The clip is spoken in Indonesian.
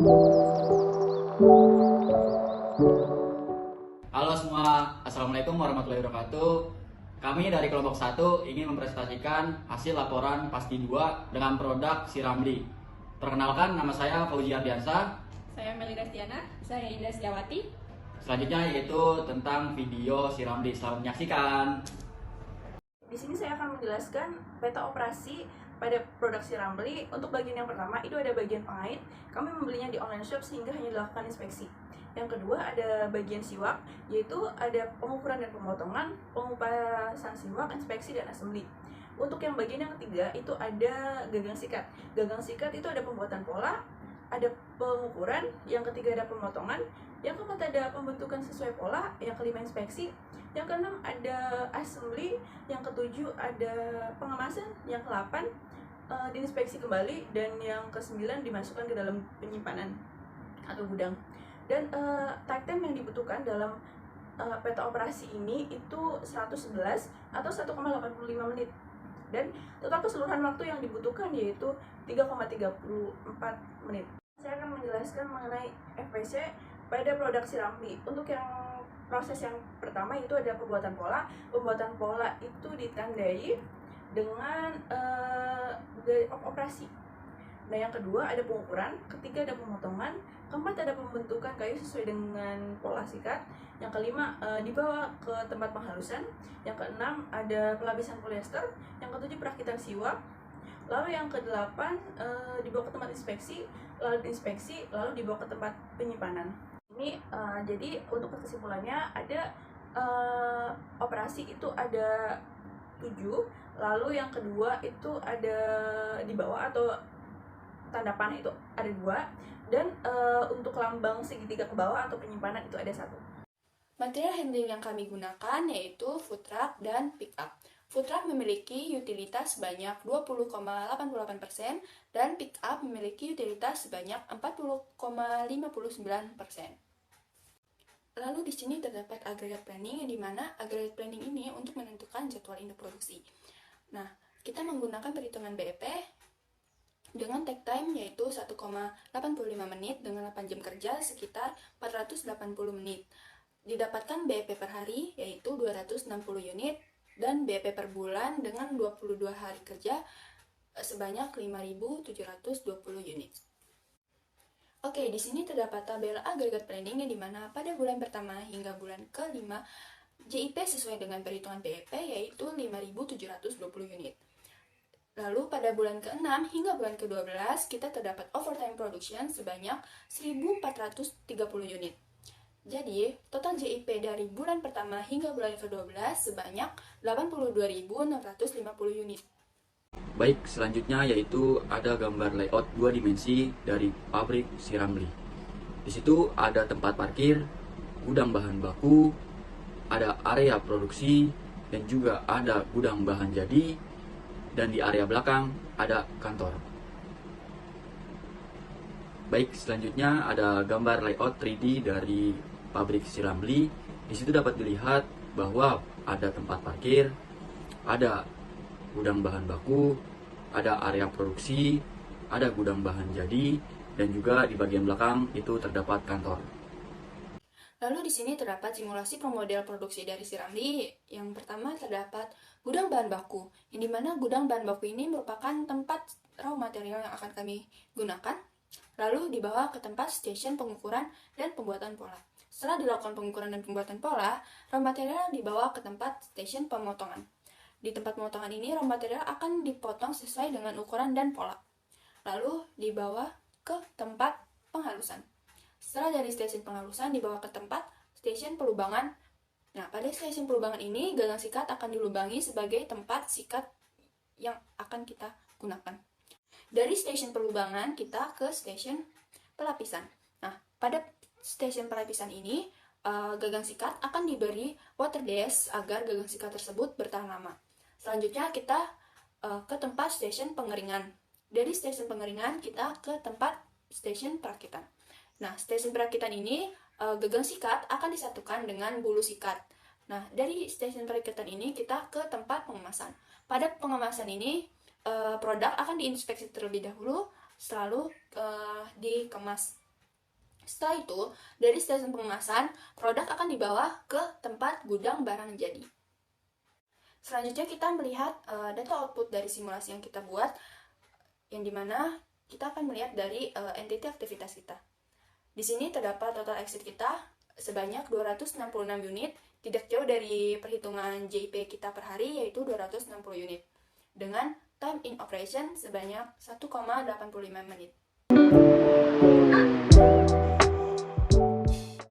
Halo semua, Assalamualaikum warahmatullahi wabarakatuh. Kami dari kelompok 1 ingin mempresentasikan hasil laporan pasti 2 dengan produk Siramli. Perkenalkan, nama saya Fauzi Ardiansa. Saya Melida Stiana. Saya Indah Setiawati. Selanjutnya yaitu tentang video Siramli. Selamat menyaksikan. Di sini saya akan menjelaskan peta operasi pada produk Siramli. Untuk bagian yang pertama itu ada bagian pengait. Kami membelinya di online shop sehingga hanya dilakukan inspeksi. Yang kedua ada bagian siwak, yaitu ada pengukuran dan pemotongan, pengupasan siwak, inspeksi dan assembly. Untuk yang bagian yang ketiga itu ada gagang sikat. Gagang sikat itu ada pembuatan pola, ada pengukuran, yang ketiga ada pemotongan, yang keempat ada pembentukan sesuai pola, yang kelima inspeksi, yang keenam ada assembly, yang ketujuh ada pengemasan, yang ke-8 diinspeksi kembali, dan yang ke-9 dimasukkan ke dalam penyimpanan atau gudang. Dan type time yang dibutuhkan dalam peta operasi ini itu 111 atau 1,85 menit. Dan total keseluruhan waktu yang dibutuhkan yaitu 3,34 menit. Saya akan menjelaskan mengenai FPC pada produk Siramli. Untuk yang proses yang pertama itu ada pembuatan pola. Pembuatan pola itu ditandai dengan operasi. Nah, yang kedua ada pengukuran, ketiga ada pemotongan, keempat ada pembentukan kayu sesuai dengan pola sikat, yang kelima dibawa ke tempat penghalusan, yang keenam ada pelapisan polyester, yang ketujuh perakitan siwak, lalu yang kedelapan dibawa ke tempat inspeksi, lalu diinspeksi, lalu dibawa ke tempat penyimpanan. Ini jadi untuk kesimpulannya ada operasi itu ada 7, lalu yang kedua itu ada di bawah atau tanda panah itu ada 2, dan untuk lambang segitiga ke bawah atau penyimpanan itu ada 1. Material handling yang kami gunakan yaitu food truck dan pick up. Food truck memiliki utilitas sebanyak 20,88% dan pick up memiliki utilitas sebanyak 40,59%. Lalu di sini terdapat aggregate planning, yang dimana aggregate planning ini untuk menentukan jadwal induk produksi. Nah, kita menggunakan perhitungan BEP dengan take time yaitu 1,85 menit dengan 8 jam kerja sekitar 480 menit. Didapatkan BEP per hari yaitu 260 unit dan BEP per bulan dengan 22 hari kerja sebanyak 5.720 unit. Oke, di sini terdapat tabel aggregate planning yang dimana pada bulan pertama hingga bulan ke-5 JIP sesuai dengan perhitungan BEP yaitu 5.720 unit. Lalu pada bulan ke-6 hingga bulan ke-12 kita terdapat overtime production sebanyak 1.430 unit. Jadi, total JIP dari bulan pertama hingga bulan ke-12 sebanyak 82.650 unit. Baik, selanjutnya yaitu ada gambar layout 2 dimensi dari pabrik Siramli. Di situ ada tempat parkir, gudang bahan baku, ada area produksi, dan juga ada gudang bahan jadi, dan di area belakang ada kantor. Baik, selanjutnya ada gambar layout 3D dari pabrik Siramli. Di situ dapat dilihat bahwa ada tempat parkir, ada gudang bahan baku, ada area produksi, ada gudang bahan jadi, dan juga di bagian belakang itu terdapat kantor. Lalu di sini terdapat simulasi pemodel produksi dari Siramli. Yang pertama terdapat gudang bahan baku, yang dimana gudang bahan baku ini merupakan tempat raw material yang akan kami gunakan, lalu dibawa ke tempat stasiun pengukuran dan pembuatan pola. Setelah dilakukan pengukuran dan pembuatan pola, raw material dibawa ke tempat stasiun pemotongan. Di tempat pemotongan ini, raw material akan dipotong sesuai dengan ukuran dan pola, lalu dibawa ke tempat penghalusan. Setelah dari stasiun penghalusan dibawa ke tempat stasiun pelubangan. Nah, pada stasiun pelubangan ini, gagang sikat akan dilubangi sebagai tempat sikat yang akan kita gunakan. Dari stasiun pelubangan, kita ke stasiun pelapisan. Nah, pada stasiun pelapisan ini, gagang sikat akan diberi water dash agar gagang sikat tersebut bertahan lama. Selanjutnya, kita ke tempat stasiun pengeringan. Dari stasiun pengeringan, kita ke tempat stasiun perakitan. Nah, stasiun perakitan ini, gagang sikat akan disatukan dengan bulu sikat. Nah, dari stasiun perakitan ini kita ke tempat pengemasan. Pada pengemasan ini, produk akan diinspeksi terlebih dahulu, selalu dikemas Setelah itu, dari stasiun pengemasan, produk akan dibawa ke tempat gudang barang jadi. Selanjutnya kita melihat data output dari simulasi yang kita buat, yang dimana kita akan melihat dari entity aktivitas kita. Di sini terdapat total exit kita sebanyak 266 unit, tidak jauh dari perhitungan JP kita per hari, yaitu 260 unit, dengan time in operation sebanyak 1,85 menit.